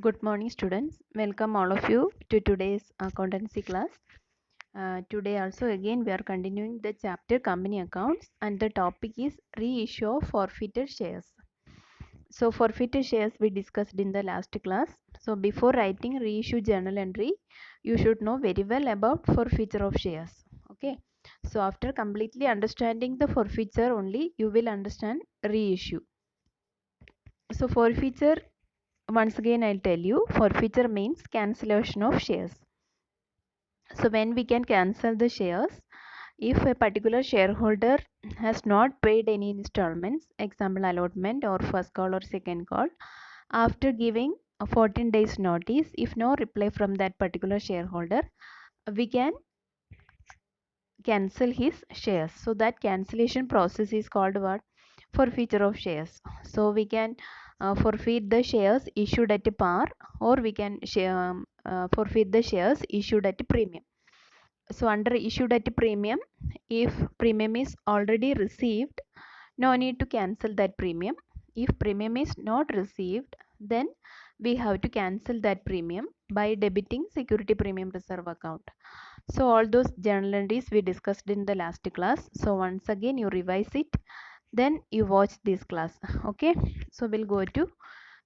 Good morning, students. Welcome all of you to today's accountancy class. Today also again we are continuing the chapter company accounts and the topic is reissue of forfeited shares. So forfeited shares we discussed in the last class. So before writing reissue journal entry, you should know very well about forfeiture of shares. Okay. So after completely understanding the forfeiture only, you will understand reissue. So forfeiture, once again I'll tell you, forfeiture means cancellation of shares. So when we can cancel the shares, if a particular shareholder has not paid any installments, example allotment or first call or second call, after giving a 14 days notice, if no reply from that particular shareholder, we can cancel his shares. So that cancellation process is called what? Forfeiture of shares. So we can forfeit the shares issued at a par, or we can forfeit the shares issued at a premium. So under issued at a premium, if premium is already received, no need to cancel that premium. If premium is not received, then we have to cancel that premium by debiting security premium reserve account. So all those journal entries we discussed in the last class. So once again you revise it, then you watch this class. Okay, so we'll go to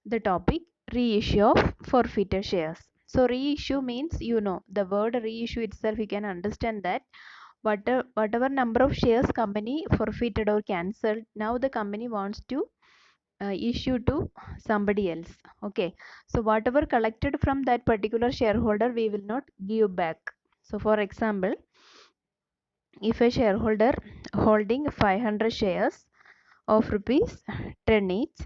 the topic reissue of forfeited shares. So reissue means, you know, the word reissue itself, you can understand that whatever number of shares company forfeited or cancelled, now the company wants to issue to somebody else. Okay, so whatever collected from that particular shareholder, we will not give back. So for example, if a shareholder holding 500 shares of rupees 10 each,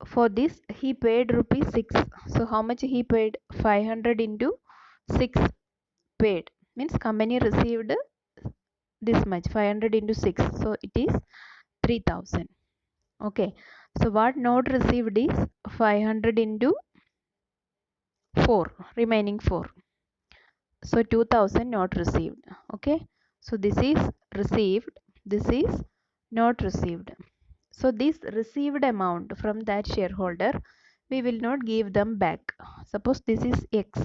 for this he paid rupees 6. So how much he paid? 500 into 6 paid, means company received this much, 500 into 6, so it is 3000. Okay, so what not received is 500 into 4, remaining 4, so 2000 not received. Okay, so this is received, this is not received. So this received amount from that shareholder, we will not give them back. Suppose this is X.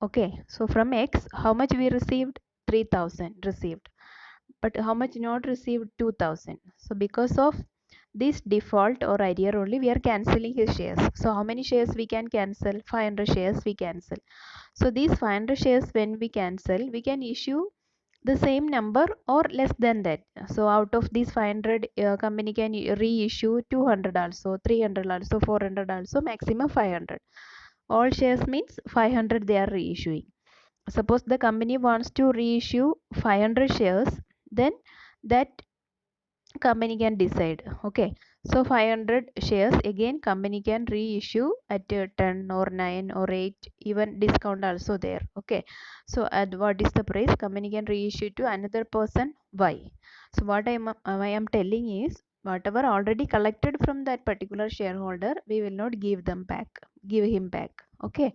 Okay, so from X, how much we received? 3000 received. But how much not received? 2000. So because of this default or idea only, we are cancelling his shares. So how many shares we can cancel? 500 shares we cancel. So these 500 shares when we cancel, we can issue the same number or less than that. So out of these 500, company can reissue 200 also, 300 also, 400 also, maximum 500. All shares means 500 they are reissuing. Suppose the company wants to reissue 500 shares, then that company can decide. Okay, so 500 shares again company can reissue at 10 or 9 or 8, even discount also there. Okay, so at what is the price, company can reissue to another person. Why? So what I am telling is, whatever already collected from that particular shareholder, we will not give them back, give him back. Okay.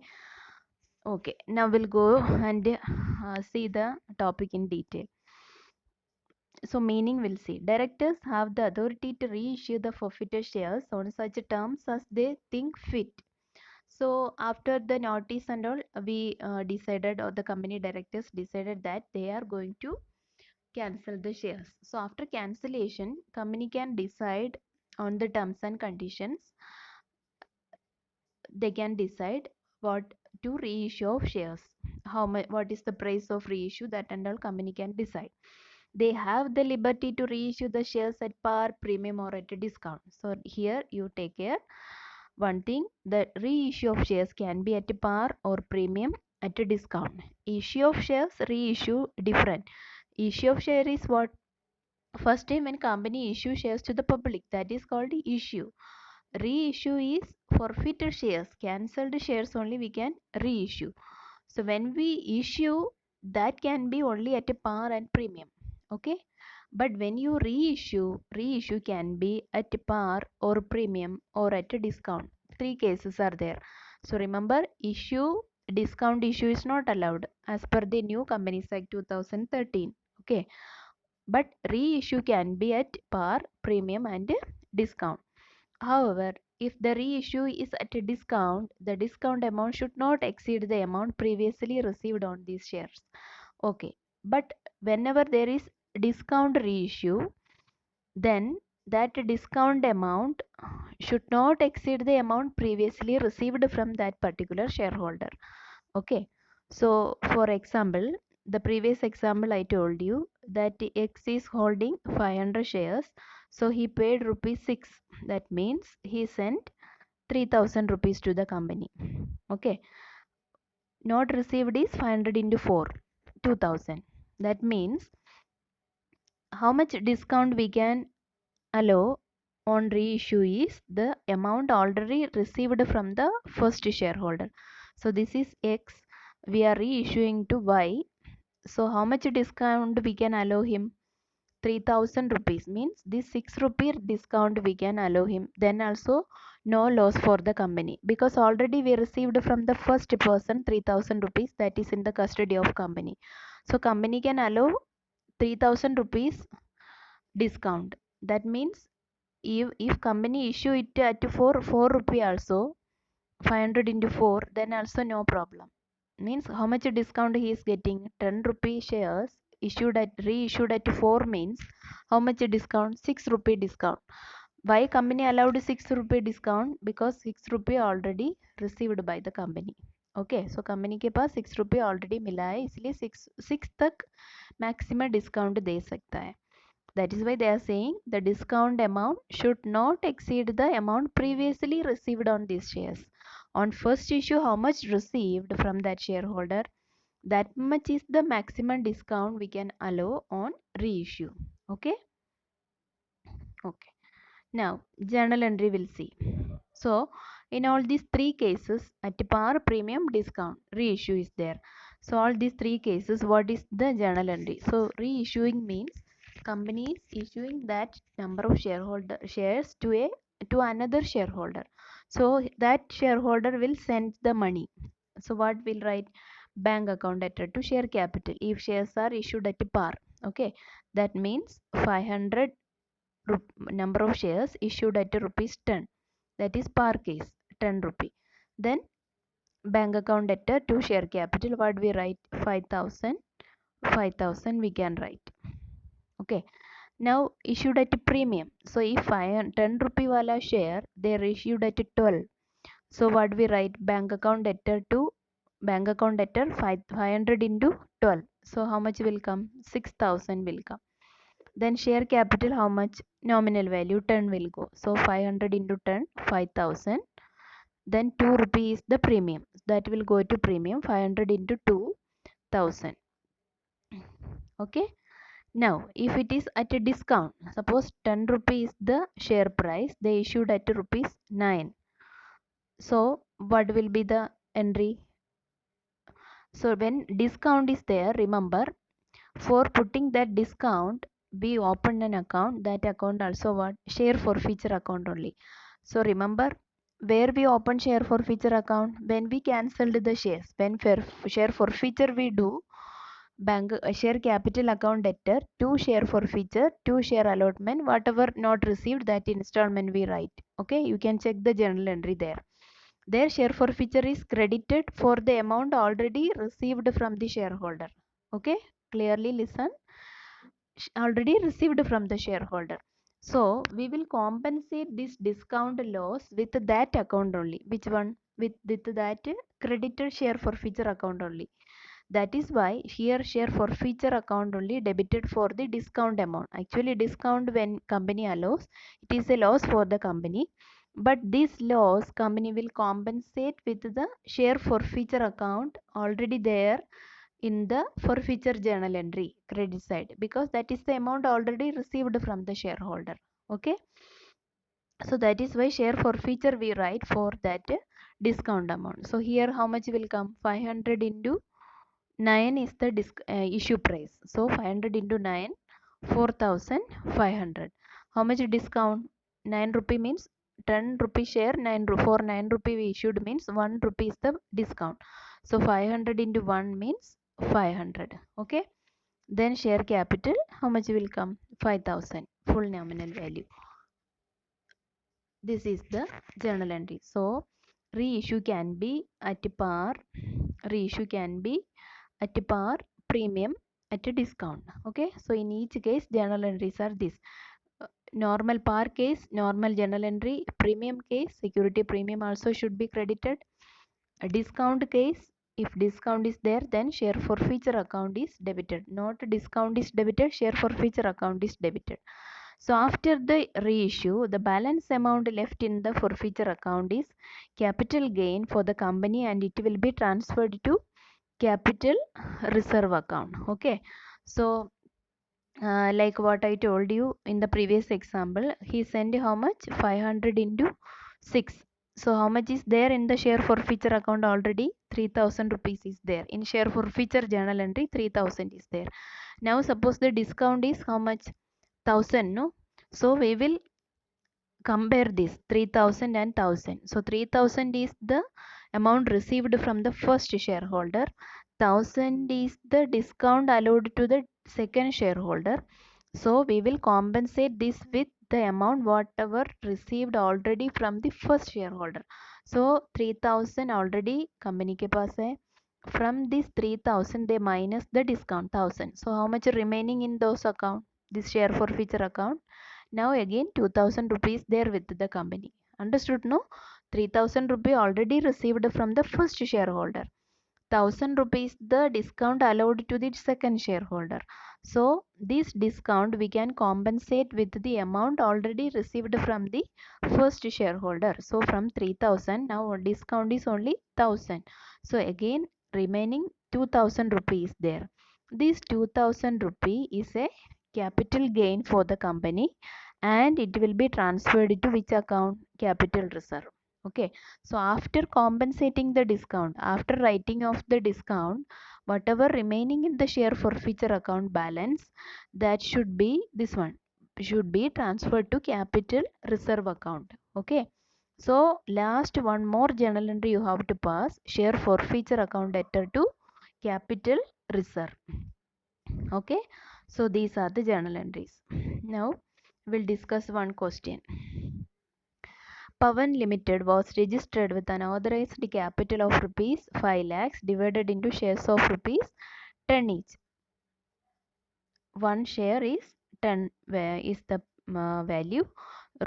Okay, now we'll go and see the topic in detail. So meaning, we'll see. Directors have the authority to reissue the forfeited shares on such terms as they think fit. So after the notice and all, we decided, or the company directors decided, that they are going to cancel the shares. So after cancellation, company can decide on the terms and conditions. They can decide what to reissue of shares, how much, what is the price of reissue, that and all company can decide. They have the liberty to reissue the shares at par, premium or at a discount. So here you take care one thing, the reissue of shares can be at a par or premium, at a discount. Issue of shares, reissue different. Issue of share is what? First time when company issue shares to the public, that is called issue. Reissue is forfeited shares, cancelled shares only we can reissue. So when we issue, that can be only at a par and premium. Okay, but when you reissue can be at a par or premium or at a discount. Three cases are there. So remember, discount issue is not allowed as per the new Companies Act 2013. Okay, but reissue can be at par, premium and discount. However, if the reissue is at a discount, the discount amount should not exceed the amount previously received on these shares. Okay, but whenever there is discount reissue, then that discount amount should not exceed the amount previously received from that particular shareholder. Okay, so for example, the previous example I told you that X is holding 500 shares, so he paid rupees 6. That means he sent 3000 rupees to the company. Okay, not received is 500 into 4, 2000. That means how much discount we can allow on reissue is the amount already received from the first shareholder. So this is X, we are reissuing to Y. So how much discount we can allow him? 3000 rupees, means this 6 rupee discount we can allow him. Then also no loss for the company, because already we received from the first person 3000 rupees, that is in the custody of company. So company can allow 3000 rupees discount. That means if company issue it at 4 rupee also, 500 into 4, then also no problem. Means how much discount he is getting? 10 rupee shares issued at reissued at 4 means how much discount? 6 rupee discount. Why company allowed 6 rupee discount? Because 6 rupee already received by the company. Okay, so company के पास 6 रुपये already मिला है, इसलिए 6 तक maximum discount दे सकता है. That is why they are saying the discount amount should not exceed the amount previously received on these shares. On first issue, how much received from that shareholder, that much is the maximum discount we can allow on reissue. Okay. Okay. Now, journal entry we'll see. So, in all these three cases, at par, premium, discount, reissue is there. So, all these three cases, what is the journal entry? So, reissuing means company is issuing that number of shares to another shareholder. So, that shareholder will send the money. So, what will write? Bank account letter to share capital if shares are issued at par. Okay, that means 500 number of shares issued at rupees 10, that is par case 10 rupee. Then bank account debtor to share capital, what we write? 5000 we can write. Okay, now issued at premium. So if 10 rupee wala share they are issued at 12, so what we write? Bank account debtor to bank account debtor 500 into 12, so how much will come? 6000 will come. Then share capital, how much? Nominal value 10 will go. So 500 into 10, 5000. Then 2 rupees the premium. That will go to premium. 500 into 2000. Okay. Now, if it is at a discount, suppose 10 rupees the share price, they issued at rupees 9. So what will be the entry? So when discount is there, remember, for putting that discount, we open an account. That account also what? Share forfeiture account only. So remember, where we open share forfeiture account? When we cancelled the shares. When share forfeiture we do, bank share capital account debtor to share forfeiture to share allotment, whatever not received, that installment we write. Okay, you can check the journal entry there. Their share forfeiture is credited for the amount already received from the shareholder. Okay, clearly listen. Already received from the shareholder. So we will compensate this discount loss with that account only. Which one? With that credited share forfeiture account only. That is why here share forfeiture account only debited for the discount amount. Actually discount when company allows, it is a loss for the company. But this loss company will compensate with the share forfeiture account already there in the forfeiture journal entry credit side, because that is the amount already received from the shareholder. Okay, so that is why share forfeiture we write for that discount amount. So here how much will come? 500 into 9 is the issue price. So 500 into 9, 4500. How much discount? 9 rupee means 10 rupee share, 9 for 9 rupee we issued means 1 rupee is the discount. So 500 into 1 means 500. Okay, then share capital, how much will come? 5000 full nominal value. This is the journal entry. So reissue can be at par, reissue can be at par, premium, at a discount. Okay, so in each case journal entries are this. Normal par case, normal journal entry. Premium case, security premium also should be credited. A discount case, if discount is there, then share forfeiture account is debited. Not discount is debited, share forfeiture account is debited. So after the reissue, the balance amount left in the forfeiture account is capital gain for the company, and it will be transferred to capital reserve account. Okay, so like what I told you in the previous example, he sent how much? 500 into 6. So how much is there in the share forfeiture account already? 3000 rupees is there. In share forfeiture journal entry, 3000 is there. Now suppose the discount is how much? 1000, no? So we will compare this 3000 and 1000. So 3000 is the amount received from the first shareholder. 1000 is the discount allowed to the second shareholder. So we will compensate this with the amount whatever received already from the first shareholder. So 3000 already company के पास है. From this 3000 they minus the discount 1000. So how much remaining in those account? This share forfeiture account. Now again 2000 rupees there with the company. Understood, no? 3000 rupee already received from the first shareholder. 1000 rupees the discount allowed to the second shareholder. So this discount we can compensate with the amount already received from the first shareholder. So from 3000 now discount is only 1000. So again remaining 2000 rupees there. This 2000 rupee is a capital gain for the company, and it will be transferred to which account? Capital reserve. Okay, so after compensating the discount, after writing off the discount, whatever remaining in the share forfeiture account balance, that should be this one, should be transferred to capital reserve account. Okay, so last one more journal entry you have to pass, share forfeiture account debtor to capital reserve. Okay, so these are the journal entries. Now we'll discuss one question. Pawan Limited was registered with an authorized capital of rupees 5 lakhs divided into shares of rupees 10 each. One share is 10, where is the value?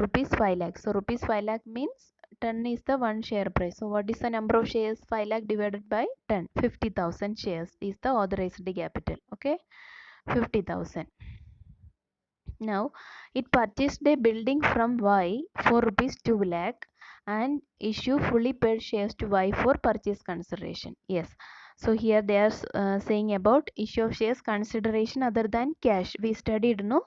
Rupees 5 lakhs. So rupees 5 lakh means 10 is the one share price. So what is the number of shares? 5 lakh divided by 10. 50,000 shares is the authorized capital. Okay, 50,000. Now it purchased a building from Y for rupees 2 lakh and issue fully paid shares to Y for purchase consideration. Yes, so here they are saying about issue of shares consideration other than cash. We studied, no,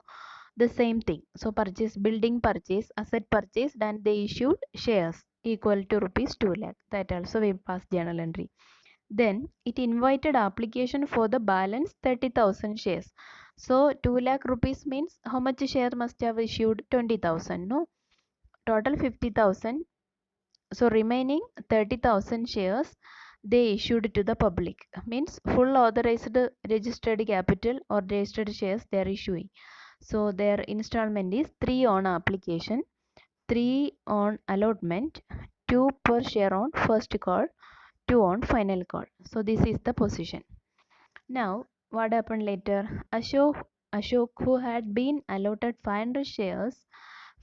the same thing. So purchase, building purchase, asset purchased, and they issued shares equal to rupees 2 lakh. That also we pass journal entry. Then it invited application for the balance 30,000 shares. So 2 lakh rupees means how much share must have issued? 20,000, no? Total 50,000. So remaining 30,000 shares they issued to the public. Means full authorized registered capital or registered shares they are issuing. So their installment is 3 on application, 3 on allotment, 2 per share on first call, 2 on final call. So this is the position. Now what happened later? Ashok, who had been allotted 500 shares,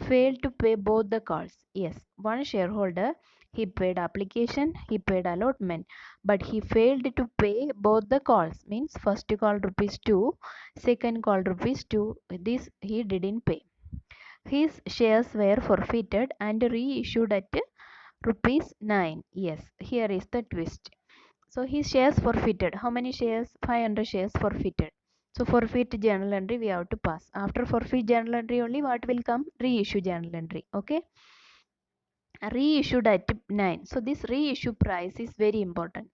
failed to pay both the calls. Yes, one shareholder, he paid application, he paid allotment, but he failed to pay both the calls. Means first call rupees 2, second call rupees 2. This he didn't pay. His shares were forfeited and reissued at rupees 9. Yes, here is the twist. So his shares forfeited. How many shares? 500 shares forfeited. So forfeit journal entry we have to pass. After forfeit journal entry only what will come? Reissue journal entry. Okay. Reissued at 9. So this reissue price is very important.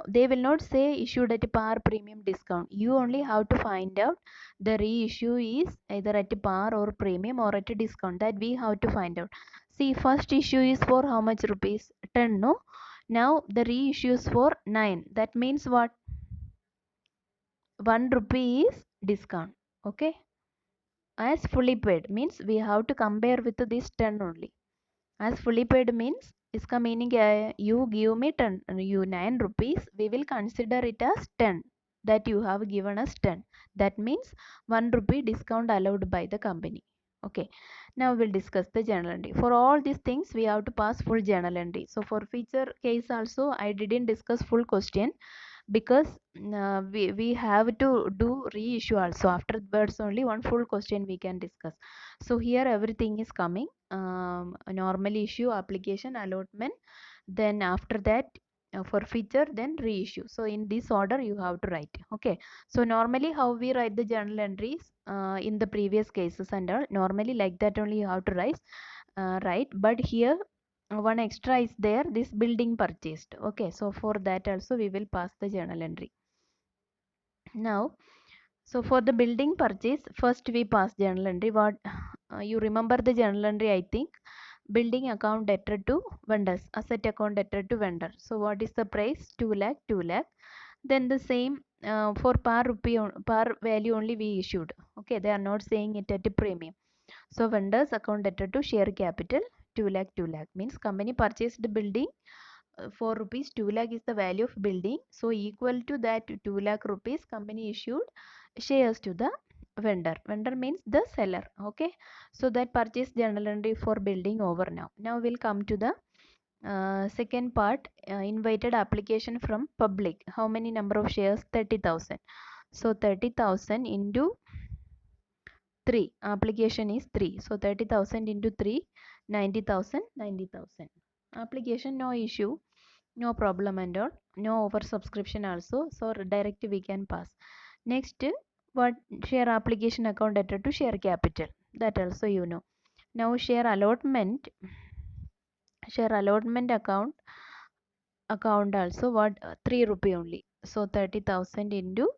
They will not say issued at par, premium, discount. You only have to find out the reissue is either at par or premium or at a discount. That we have to find out. See, first issue is for how much rupees? 10, no? Now the reissue is for 9. That means what? 1 rupee is discount. Okay. as fully paid means we have to compare with this 10 only. As fully paid means iska meaning kya hai? You give me 10, you 9 rupees, we will consider it as 10, that you have given us 10. That means 1 rupee discount allowed by the company. Okay, now we'll discuss the journal entry. For all these things we have to pass full journal entry. So for feature case also I didn't discuss full question, because we have to do reissue also. Afterwards only one full question we can discuss. So here everything is coming, normal issue, application, allotment, then after that for feature, then reissue. So in this order you have to write. Okay, so normally how we write the journal entries in the previous cases and all, normally like that only you have to write, but here one extra is there, this building purchased. Okay, so for that also we will pass the journal entry. Now, so for the building purchase, first we pass journal entry. What you remember the journal entry? I think building account debtor to vendors, asset account debtor to vendor. So what is the price? 2 lakh, 2 lakh. Then the same for par rupee, par value only we issued. Okay, they are not saying it at a premium. So vendors account debtor to share capital 2 lakh, 2 lakh means company purchased the building for rupees 2 lakh is the value of building. So equal to that 2 lakh rupees company issued shares to the vendor. Vendor means the seller. Okay, so that purchase journal entry for building over. Now we'll come to the second part, invited application from public. How many number of shares? 30,000. So 30,000 into 3, application is 3, so 30,000 into 3, 90,000, 90,000. Application no issue, no problem and all, no over subscription also, so direct we can pass. Next, what share application account debtor to share capital, that also you know. Now share allotment account also what 3 rupee only, so 30,000 into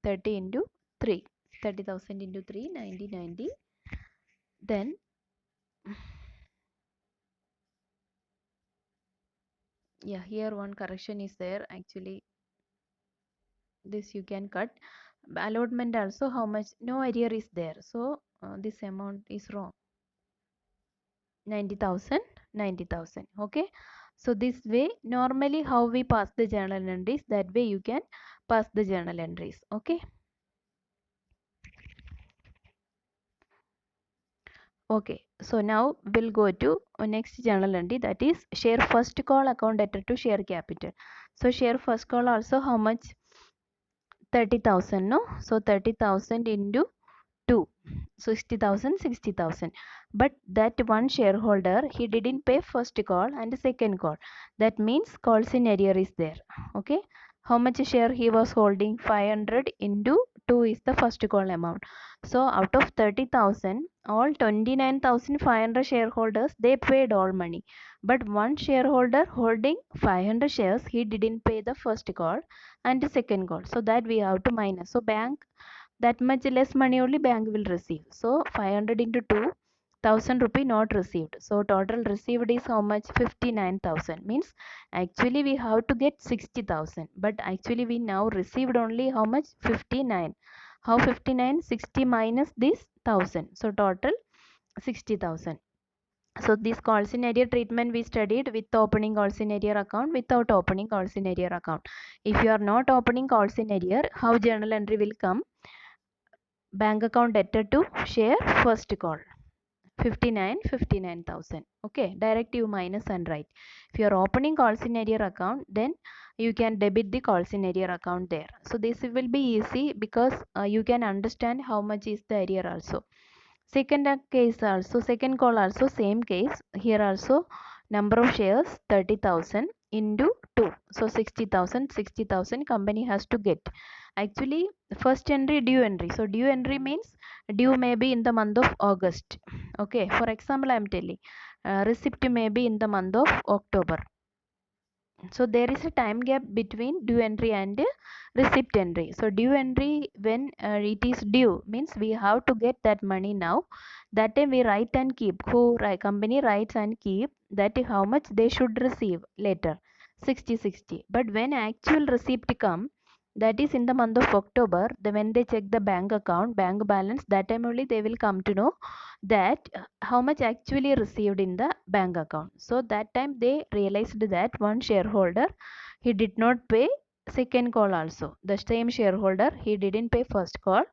30 into 3, 30,000 into 3, 90, 90. Then yeah, here one correction is there, actually this you can cut. Allotment also how much, no arrear is there, so this amount is wrong, 90,000, 90,000. Okay, so this way normally how we pass the journal entries, that way you can pass the journal entries. Okay, okay, so now we'll go to next journal entry, that is share first call account debtor to share capital. So share first call also how much? 30,000, no? So 30,000 into 2, 60,000, 60,000. But that one shareholder, he didn't pay first call and second call. That means calls in arrear is there. Okay, how much share he was holding? 500 into 2 is the first call amount. So out of 30,000, all 29,500 shareholders, they paid all money, but one shareholder holding 500 shares, he didn't pay the first call and the second call, so that we have to minus. So bank, that much less money only bank will receive. So 500 into 2, 1000 rupee not received. So total received is how much? 59,000. Means actually we have to get 60,000, but actually we now received only how much? 59. How 59? 60 minus this 1000. So total 60,000. So this calls in arrear treatment we studied with opening calls in arrear account, without opening calls in arrear account. If you are not opening calls in arrear, how journal entry will come? Bank account debtor to share first call 59,000. Okay, direct you minus and write. If you are opening calls in arrear account, then you can debit the calls in arrear account there. So this will be easy, because you can understand how much is the arrear also. Second case also, second call also same case. Here also number of shares 30,000 into 2, so 60,000, 60,000 company has to get. Actually first entry due entry, so due entry means due may be in the month of August. Okay, for example I am telling receipt may be in the month of October. So there is a time gap between due entry and receipt entry. So due entry, when it is due, means we have to get that money now. That time we write and keep, who company writes and keep that how much they should receive later, 60, 60. But when actual receipt come, that is in the month of October, when they check the bank account, bank balance, that time only they will come to know that how much actually received in the bank account. So that time they realized that one shareholder, he did not pay second call also. The same shareholder, he didn't pay first call,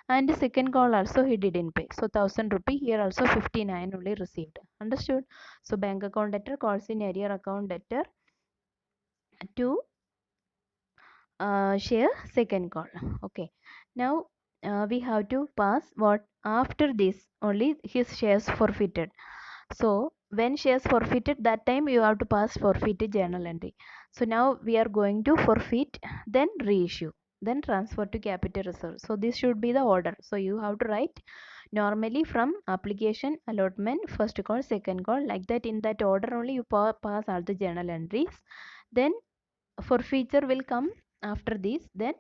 and second call also he didn't pay. So 1000 rupee here also 59 only received. Understood? So bank account debtor calls in arrear account debtor to share second call. Okay, now we have to pass what after this only his shares forfeited. So when shares forfeited, that time you have to pass forfeited journal entry. So now we are going to forfeit, then reissue, then transfer to capital reserve. So this should be the order. So you have to write normally from application, allotment, first call, second call, like that. In that order only you pass all the journal entries. Then forfeiture will come after this, then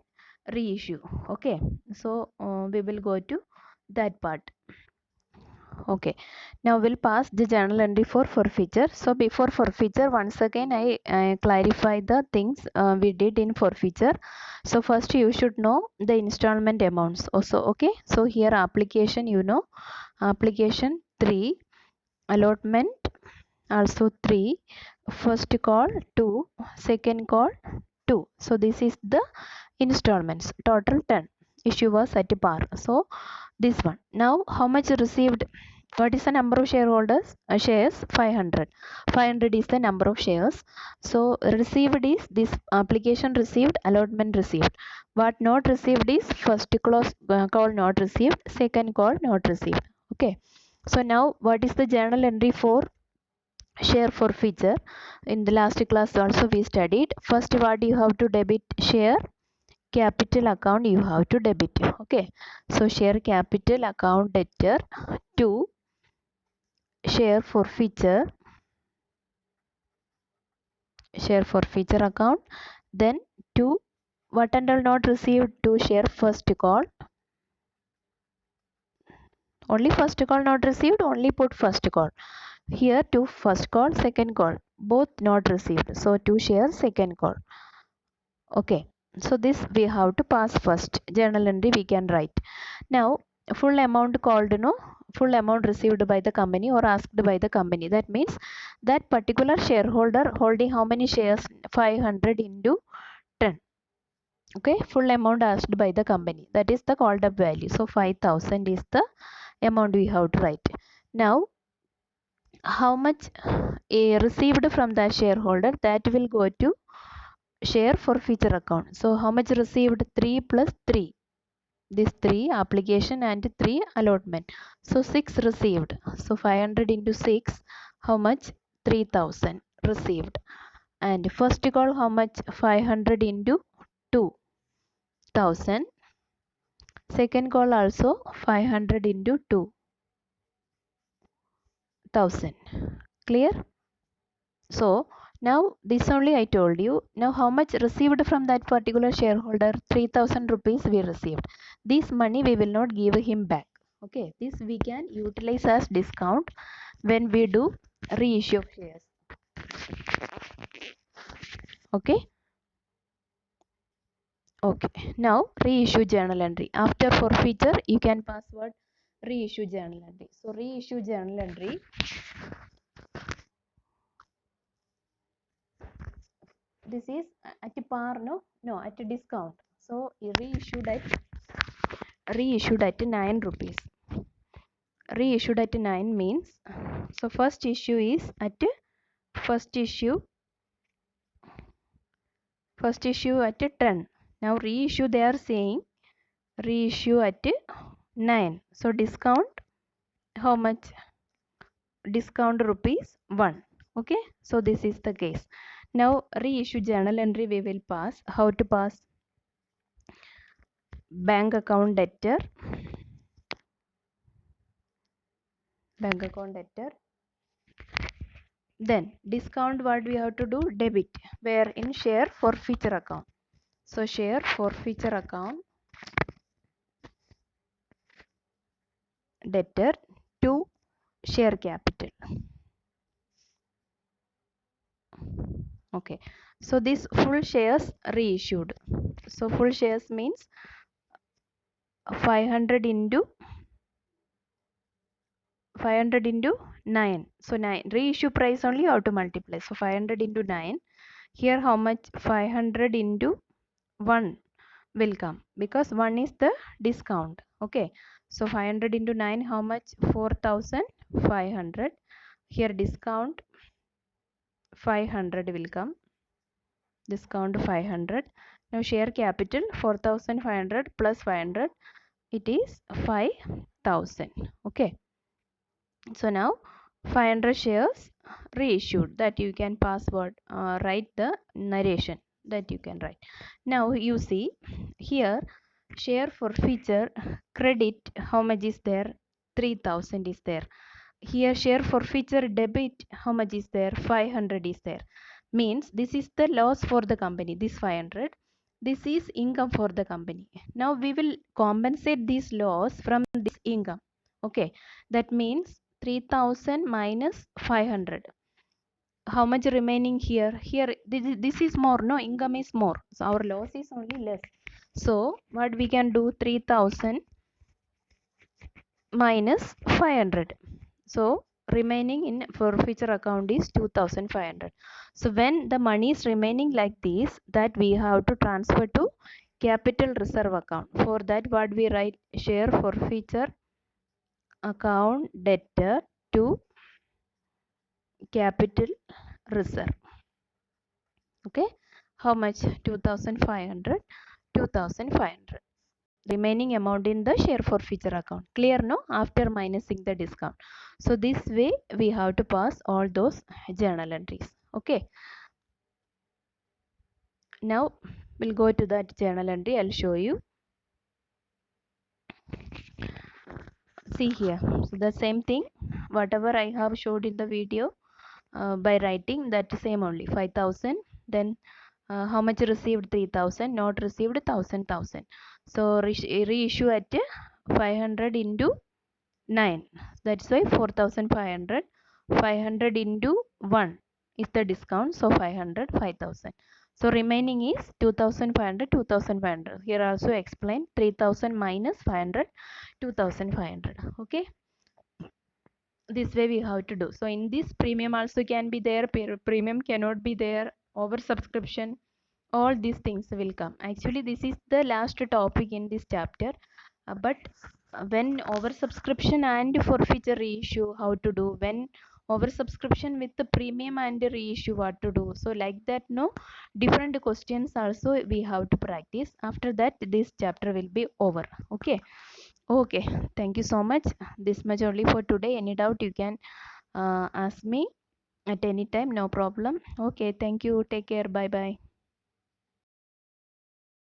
reissue. Okay, so we will go to that part. Okay, now we'll pass the journal entry for forfeiture. So before forfeiture, once again I clarify the things we did in forfeiture. So first you should know the installment amounts also. Okay, so here application, you know, application 3, allotment also 3, first call 2, second call 2. So this is the installments, total 10. Issue was at par. So this one. Now how much received? What is the number of shareholders? Shares 500. 500 is the number of shares. So received is this application received, allotment received. What not received is first call not received, second call not received. Okay. So now what is the journal entry for share forfeiture? In the last class also we studied. First, what you have to debit? Share capital account you have to debit. Okay, so share capital account debtor to share forfeiture account, then to what and all not received, to share first call, only first call not received, only put first call. Here to first call, second call, both not received, so to share second call. Okay, so this we have to pass first. Journal entry we can write. Now full amount called, no, full amount received by the company or asked by the company. That means that particular shareholder holding how many shares? 500 into 10. Okay, full amount asked by the company, that is the called up value. So 5000 is the amount we have to write. Now how much received from the shareholder, that will go to share forfeiture account. So how much received? 3 plus 3, this 3 application and 3 allotment, so 6 received. So 500 into 6, how much? 3000 received. And first call how much? 500 into 2000. Second call also 500 into 2000. Clear? So now this only I told you. Now how much received from that particular shareholder? 3000 rupees we received. This money we will not give him back. Okay, this we can utilize as discount when we do reissue of shares. Okay. Okay. Now reissue journal entry. After forfeiture, you can pass what? Reissue journal entry. So reissue journal entry. This is at par, no, at a discount. So reissued at 9 rupees. Reissued at 9 means, so first issue is at first issue at 10. Now reissue they are saying reissue at 9. So discount how much? Discount rupees 1. Okay, so this is the case. Now reissue journal entry we will pass. How to pass? Bank account debtor, then discount, what we have to do? Debit, where? In share forfeiture account. So share forfeiture account debtor to share capital. Okay, So this full shares reissued. So full shares means 500 into 9. So 9 reissue price only you have to multiply. So 500 into 9. Here how much? 500 into 1 will come because 1 is the discount. Okay. So 500 into 9 how much? 4500. Here discount 500 will come. Discount 500. Now share capital 4500 plus 500. It is 5000. Okay. So now 500 shares reissued, that you can password write the narration that you can write. Now you see here share forfeiture credit, how much is there? 3000 is there. Here share forfeiture debit, how much is there? 500 is there. Means this is the loss for the company, this 500. This is income for the company. Now we will compensate this loss from this income. Okay, that means 3000 minus 500. How much remaining here? Here this is more, no, income is more, so our loss is only less. So what we can do? 3000 minus 500. So remaining in forfeiture account is 2500. So when the money is remaining like this, that we have to transfer to capital reserve account. For that what we write? Share forfeiture account debtor to capital reserve. Okay, how much? 2500. 2500 remaining amount in the share forfeiture account. Clear, no? After minusing the discount. So this way we have to pass all those journal entries. Okay, now we'll go to that journal entry. I'll show you. See here, so the same thing whatever I have showed in the video, by writing that same only. 5000, then how much received? 3000, not received 1000. So reissue at 500 into 9, that's why 4500. 500 into 1 is the discount, so 500, 5000. So remaining is 2500, 2500. Here also explain 3000 minus 500, 2500. Okay, this way we have to do. So in this premium also can be there, premium cannot be there, over subscription, all these things will come. Actually this is the last topic in this chapter, but when over subscription and forfeiture reissue, how to do? When over subscription with the premium and reissue, what to do? So like that, no, different questions also we have to practice. After that this chapter will be over. Okay. Okay, thank you so much. This much only for today. Any doubt you can ask me at any time, no problem. Okay, thank you. Take care. Bye bye.